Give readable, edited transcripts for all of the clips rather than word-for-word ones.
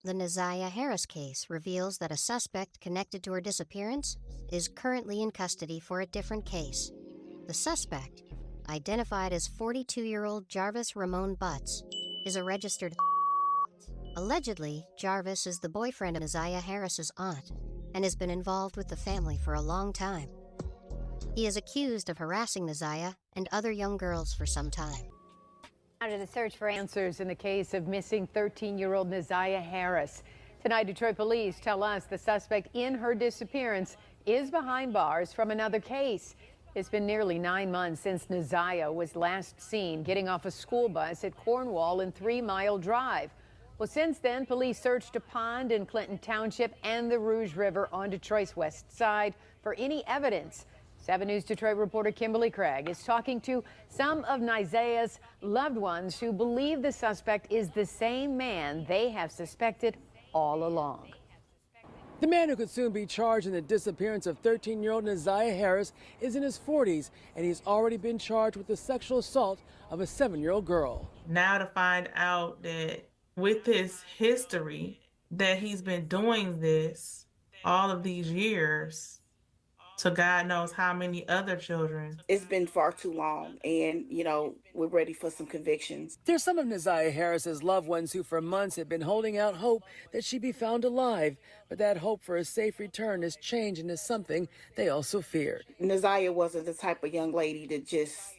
The Naziah Harris case reveals that a suspect connected to her disappearance is currently in custody for a different case. The suspect, identified as 42-year-old Jarvis Ramon Butts, is a registered. Allegedly, Jarvis is the boyfriend of Naziah Harris's aunt and has been involved with the family for a long time. He is accused of harassing Naziah and other young girls for some time. Out of the search for answers in the case of missing 13-year-old Naziah Harris. Tonight, Detroit police tell us the suspect in her disappearance is behind bars from another case. It's been nearly 9 months since Naziah was last seen getting off a school bus at Cornwall and 3 Mile Drive. Well, since then, police searched a pond in Clinton Township and the Rouge River on Detroit's west side for any evidence. 7 News Detroit reporter Kimberly Craig is talking to some of Naziah's loved ones who believe the suspect is the same man they have suspected all along. The man who could soon be charged in the disappearance of 13-year-old Naziah Harris is in his 40s, and he's already been charged with the sexual assault of a 7-year-old girl. Now to find out that with his history that he's been doing this all of these years to God knows how many other children. It's been far too long, and, we're ready for some convictions. There's some of Naziah Harris's loved ones who for months have been holding out hope that she be found alive, but that hope for a safe return has changed into something they also feared. Naziah wasn't the type of young lady to just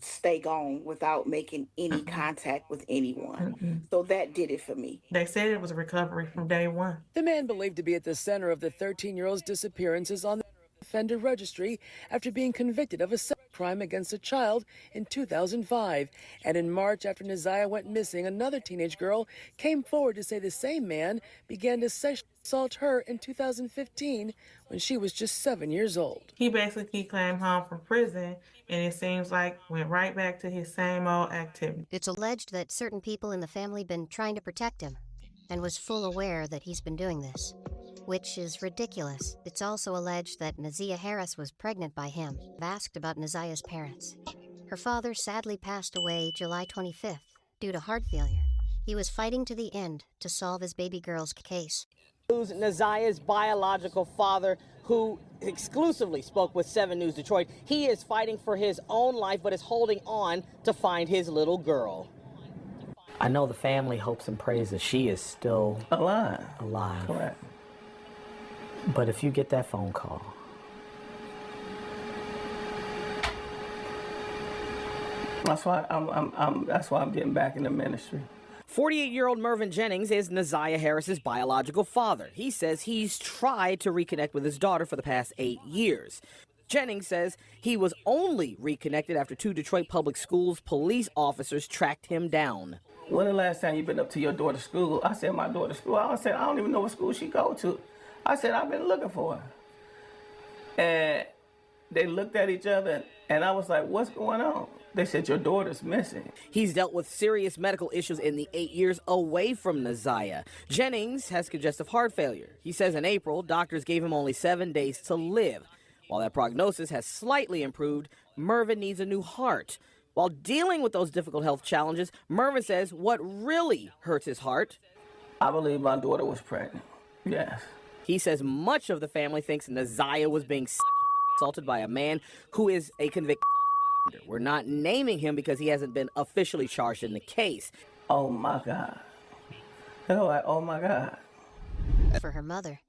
stay gone without making any contact with anyone. So that did it for me. They said it was a recovery from day one. The man believed to be at the center of the 13-year-old's disappearance is on the offender registry after being convicted of a crime against a child in 2005. And in March, after Naziah went missing, another teenage girl came forward to say the same man began to sexually assault her in 2015 when she was just 7 years old. He basically came home from prison, and it seems like went right back to his same old activity. It's alleged that certain people in the family been trying to protect him and was full aware that he's been doing this, which is ridiculous. It's also alleged that Naziah Harris was pregnant by him. Asked about Naziah's parents. Her father sadly passed away July 25th due to heart failure. He was fighting to the end to solve his baby girl's case. Naziah's biological father, who exclusively spoke with 7 News Detroit. He is fighting for his own life, but is holding on to find his little girl. I know the family hopes and prays that she is still alive. Correct. But if you get that phone call, that's why I'm getting back in the ministry. 48-year-old Mervyn Jennings is Naziah Harris's biological father. He says he's tried to reconnect with his daughter for the past 8 years. Jennings says he was only reconnected after 2 Detroit Public Schools police officers tracked him down. When the last time you been up to your daughter's school? I said, my daughter's school. I said, I don't even know what school she go to. I said, I've been looking for her. And they looked at each other, and I was like, what's going on? They said, your daughter's missing. He's dealt with serious medical issues in the 8 years away from Naziah. Jennings has congestive heart failure. He says in April, doctors gave him only 7 days to live. While that prognosis has slightly improved, Mervyn needs a new heart. While dealing with those difficult health challenges, Mervyn says what really hurts his heart. I believe my daughter was pregnant. Yes. He says much of the family thinks Naziah was being assaulted by a man who is a convicted. We're not naming him because he hasn't been officially charged in the case. Oh my God. They're like, oh my God. For her mother,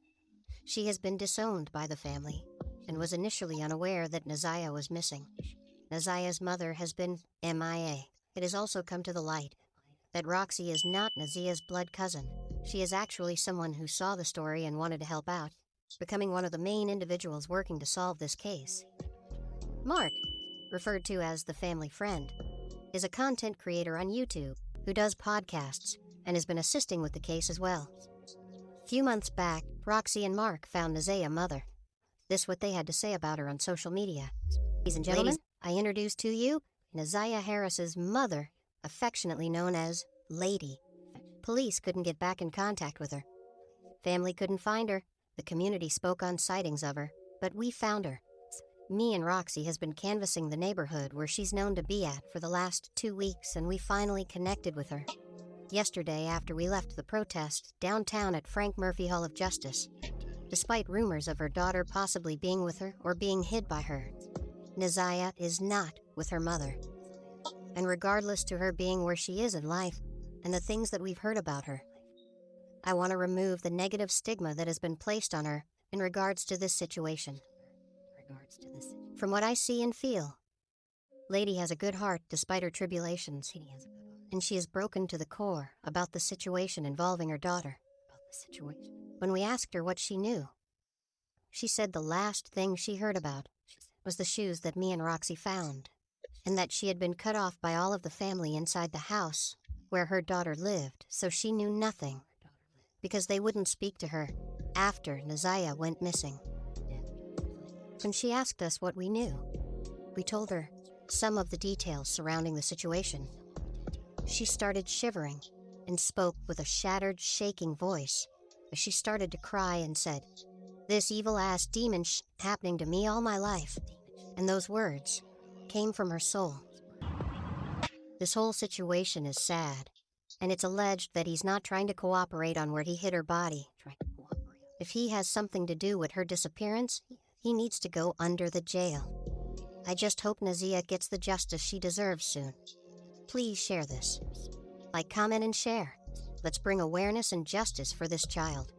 she has been disowned by the family and was initially unaware that Naziah was missing. Naziah's mother has been MIA. It has also come to the light that Roxy is not Naziah's blood cousin. She is actually someone who saw the story and wanted to help out, becoming one of the main individuals working to solve this case. Mark, referred to as the family friend, is a content creator on YouTube who does podcasts and has been assisting with the case as well. A few months back, Roxy and Mark found Naziah's mother. This what they had to say about her on social media. Ladies and gentlemen, I introduce to you Naziah Harris's mother, affectionately known as Lady. Police couldn't get back in contact with her. Family couldn't find her. The community spoke on sightings of her, but we found her. Me and Roxy has been canvassing the neighborhood where she's known to be at for the last 2 weeks, and we finally connected with her. yesterday after we left the protest downtown at Frank Murphy Hall of Justice. Despite rumors of her daughter possibly being with her or being hid by her, Neziah is not with her mother. And regardless to her being where she is in life and the things that we've heard about her, I want to remove the negative stigma that has been placed on her in regards to this situation. From what I see and feel, Lady has a good heart despite her tribulations, and she is broken to the core about the situation involving her daughter. When we asked her what she knew, she said the last thing she heard about was the shoes that me and Roxy found, and that she had been cut off by all of the family inside the house where her daughter lived, so she knew nothing, because they wouldn't speak to her after Neziah went missing. When she asked us what we knew, we told her some of the details surrounding the situation. She started shivering and spoke with a shattered, shaking voice as she started to cry and said, "This evil-ass demon happening to me all my life." And those words came from her soul. This whole situation is sad, and it's alleged that he's not trying to cooperate on where he hid her body. If he has something to do with her disappearance, he needs to go under the jail. I just hope Neziah gets the justice she deserves soon. Please share this. Like, comment, and share. Let's bring awareness and justice for this child.